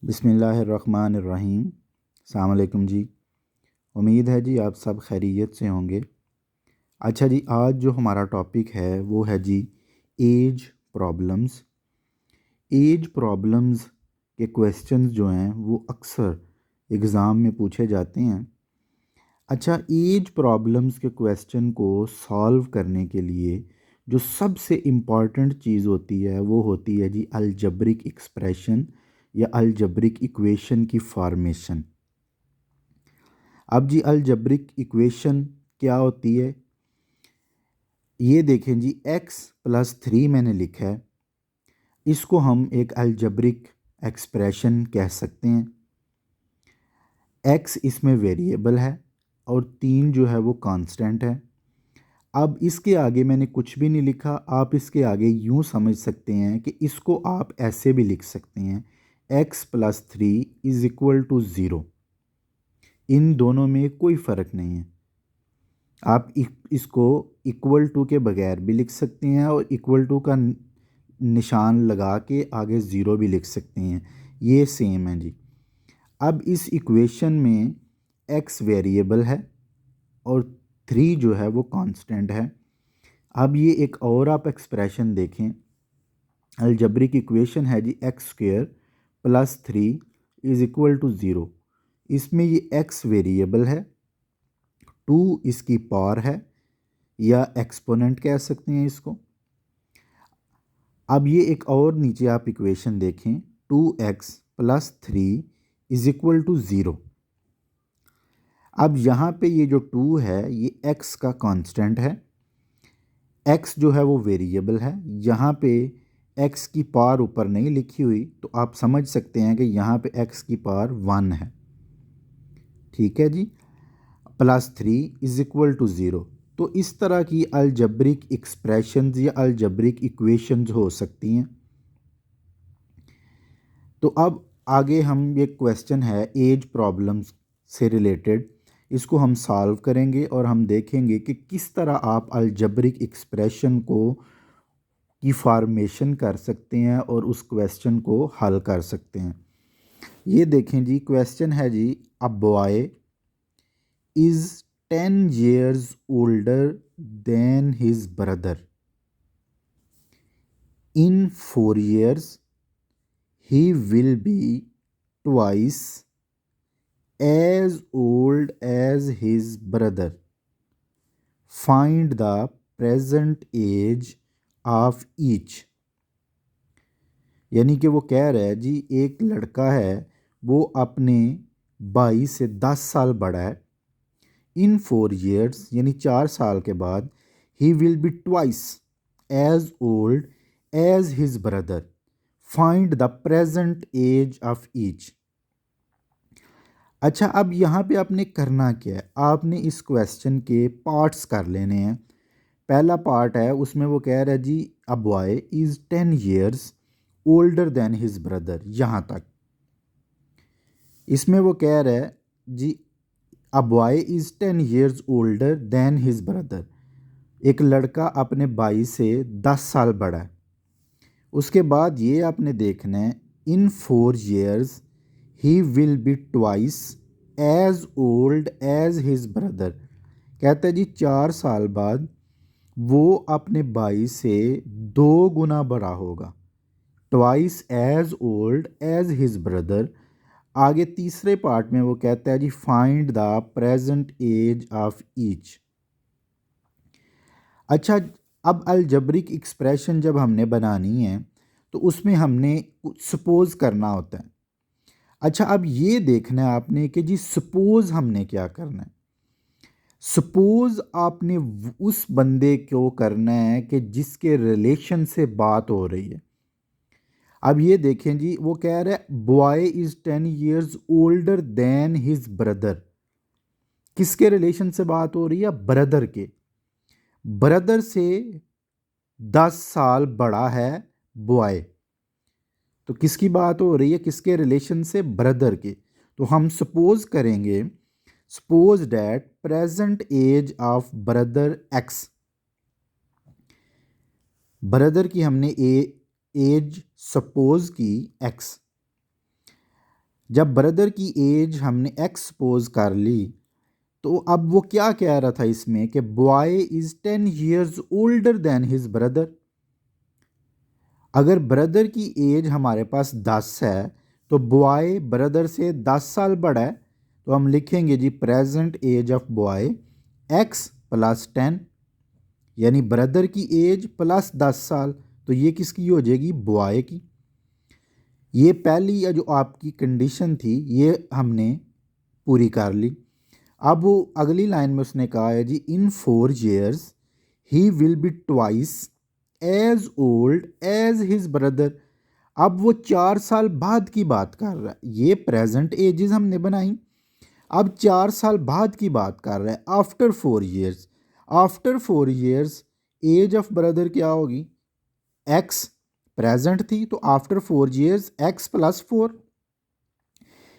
बिस्मिल्लाहिर्रहमानिर्रहीम। अस्सलाम वालेकुम जी। उम्मीद है जी आप सब खैरियत से होंगे। अच्छा जी, आज जो हमारा टॉपिक है वो है जी एज प्रॉब्लम्स। एज प्रॉब्लम्स के क्वेश्चंस जो हैं वो अक्सर एग्ज़ाम में पूछे जाते हैं। अच्छा, एज प्रॉब्लम्स के क्वेश्चन को सॉल्व करने के लिए जो सबसे इम्पॉर्टेंट चीज़ होती है वो होती है जी अलजब्रिक एक्सप्रेशन या अलजब्रिक इक्वेशन की फॉर्मेशन। अब जी अलजब्रिक इक्वेशन क्या होती है, ये देखें जी। x+3 मैंने लिखा है, इसको हम एक अलजब्रिक एक्सप्रेशन कह सकते हैं। x इसमें वेरिएबल है और 3 जो है वो कांस्टेंट है। अब इसके आगे मैंने कुछ भी नहीं लिखा, आप इसके आगे यूँ समझ सकते हैं कि इसको आप ऐसे भी लिख सकते हैं, x+3 = 0। इन दोनों में कोई फ़र्क नहीं है। आप इसको इक्वल टू के बगैर भी लिख सकते हैं और इक्वल टू का निशान लगा के आगे ज़ीरो भी लिख सकते हैं, ये सेम है जी। अब इस इक्वेशन में x वेरिएबल है और 3 जो है वो कांस्टेंट है। अब ये एक और आप एक्सप्रेशन देखें, अलजब्रिक इक्वेशन है जी x² + 3 = 0। इसमें ये x वेरिएबल है, 2 इसकी पावर है या एक्सपोनेंट कह सकते हैं इसको। अब ये एक और नीचे आप इक्वेशन देखें, 2x+3 = 0। अब यहाँ पे ये जो 2 है ये x का कांस्टेंट है, x जो है वो वेरिएबल है। यहाँ पे x की पावर ऊपर नहीं लिखी हुई तो आप समझ सकते हैं कि यहाँ पे x की पावर 1 है। ठीक है जी, +3 = 0। तो इस तरह की अलजब्रिक एक्सप्रेशंस या अलजब्रिक इक्वेशंस हो सकती हैं। तो अब आगे हम ये क्वेश्चन है एज प्रॉब्लम्स से रिलेटेड, इसको हम सॉल्व करेंगे और हम देखेंगे कि किस तरह आप अलजब्रिक एक्सप्रेशन को की फॉर्मेशन कर सकते हैं और उस क्वेश्चन को हल कर सकते हैं। ये देखें जी, क्वेश्चन है जी, a boy is 10 years older than his brother. In 4 years he will be twice as old as his brother. Find the present age of each. यानी कि वो कह रहा है जी, एक लड़का है वो अपने भाई से 10 साल बड़ा है। इन 4 years यानी 4 साल के बाद ही will be twice as old as his brother. Find the present age of each. अच्छा, अब यहाँ पे आपने करना क्या है, आपने इस क्वेश्चन के पार्ट्स कर लेने हैं। पहला पार्ट है, उसमें वो कह रहा है जी a boy is 10 years older than his brother, यहाँ तक। इसमें वो कह रहा है जी a boy is 10 years older than his brother, एक लड़का अपने भाई से 10 साल बड़ा है। उसके बाद ये आपने देखना है, in 4 years he will be twice as old as his brother. कहता है जी 4 साल बाद वो अपने भाई से 2 गुना बड़ा होगा। Twice as old as his brother. आगे तीसरे पार्ट में वो कहता है जी find the present age of each. अच्छा, अब अलजब्रिक एक्सप्रेशन जब हमने बनानी है तो उसमें हमने सपोज़ करना होता है। अच्छा, अब ये देखना है आपने कि जी सपोज़ हमने क्या करना है। सपोज़ आपने उस बंदे को करना है कि जिसके रिलेशन से बात हो रही है। अब ये देखें जी, वो कह रहा है boy is 10 years older than his brother. किसके रिलेशन से बात हो रही है? ब्रदर के। ब्रदर से 10 साल बड़ा है बॉय। तो किसकी बात हो रही है? किसके रिलेशन से? ब्रदर के। तो हम सपोज करेंगे, suppose that present age of brother x. Brother की हमने एज सपोज की एक्स। जब ब्रदर की एज हमने एक्स सपोज कर ली, तो अब वो क्या कह रहा था इसमें कि boy is 10 years older than his brother. अगर ब्रदर की एज हमारे पास 10 है तो बॉय ब्रदर से 10 साल बड़ा है, तो हम लिखेंगे जी present age of boy x plus 10, यानी ब्रदर की एज प्लस 10 साल। तो ये किसकी हो जाएगी? बॉय की। ये पहली या जो आपकी कंडीशन थी ये हमने पूरी कर ली। अब वो अगली लाइन में उसने कहा है जी in 4 years he will be twice as old as his brother. अब वो 4 साल बाद की बात कर रहा है, ये प्रेजेंट एजेस हमने बनाई, अब 4 साल बाद की बात कर रहा है, after 4 years। After 4 years age of brother क्या होगी? एक्स प्रेजेंट थी तो आफ्टर 4 years एक्स प्लस 4।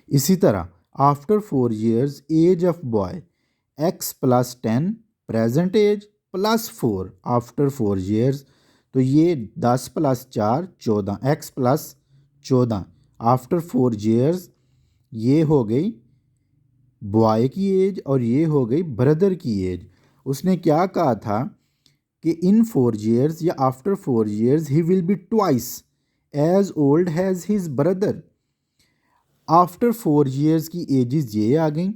इसी तरह after 4 years age of boy x plus 10 present age plus 4 after 4 years। तो ये 10 plus 4 14 x plus 14 after 4 years। ये हो गई बॉय की एज और ये हो गई ब्रदर की एज। उसने क्या कहा था कि इन 4 years या after 4 years he will be twice as old has his brother. After 4 years की एजेस ये आ गई,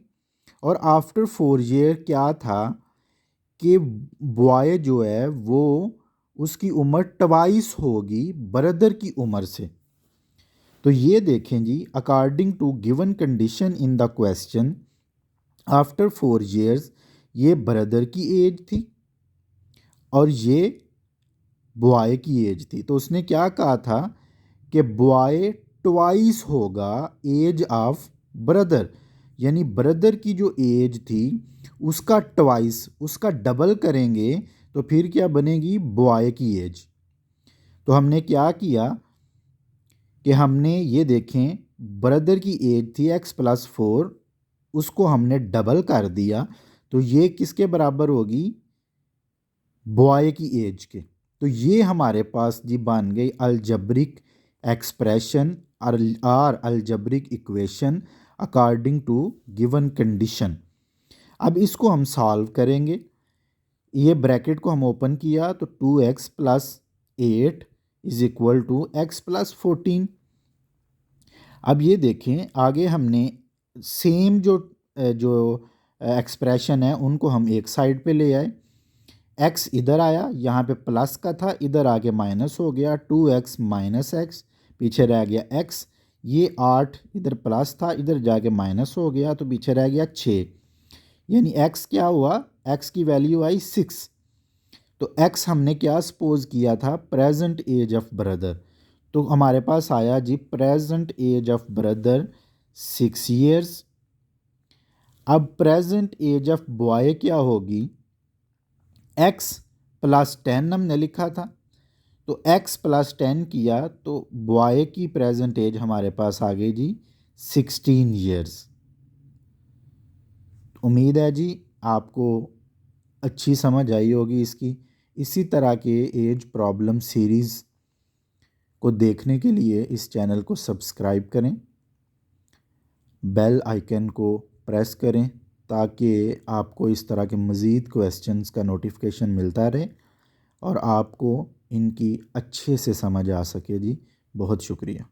और आफ्टर 4 year क्या था कि बॉय जो है वो उसकी उम्र ट्वाइस होगी ब्रदर की उम्र से। तो ये देखें जी according to given condition in the question after 4 years ये ब्रदर की एज थी और ये बॉय की एज थी। तो उसने क्या कहा था कि बॉय ट्वाइस होगा एज ऑफ ब्रदर, यानी ब्रदर की जो एज थी उसका ट्वाइस, उसका डबल करेंगे तो फिर क्या बनेगी? बॉय की एज। तो हमने क्या किया कि हमने ये देखें ब्रदर की एज थी एक्स प्लस 4, उसको हमने डबल कर दिया, तो ये किसके बराबर होगी? बॉय की एज के। तो ये हमारे पास जी बन गई अलजब्रिक एक्सप्रेशन और algebraic equation according to given condition. अब इसको हम सॉल्व करेंगे। ये ब्रैकेट को हम ओपन किया तो 2x plus 8 is equal to x plus 14। अब ये देखें आगे हमने सेम जो जो एक्सप्रेशन है उनको हम एक साइड पे ले आए। एक्स इधर आया, यहाँ पे प्लस का था, इधर आके माइनस हो गया, 2x माइनस एक्स, पीछे रह गया x। ये 8 इधर प्लस था, इधर जाके माइनस हो गया तो पीछे रह गया 6, यानी x क्या हुआ? x की वैल्यू आई 6। तो x हमने क्या सपोज किया था? Present age of brother. तो हमारे पास आया जी present age of brother 6 years। अब प्रेजेंट एज ऑफ बॉय क्या होगी? x प्लस 10 हमने लिखा था, तो x प्लस 10 किया तो बॉय की प्रेजेंट एज हमारे पास आ गई जी 16 years। उम्मीद है जी आपको अच्छी समझ आई होगी इसकी। इसी तरह के एज प्रॉब्लम सीरीज़ को देखने के लिए इस चैनल को सब्सक्राइब करें, बेल आइकन को प्रेस करें ताकि आपको इस तरह के मज़ीद क्वेश्चंस का नोटिफिकेशन मिलता रहे और आपको इनकी अच्छे से समझ आ सके जी। बहुत शुक्रिया।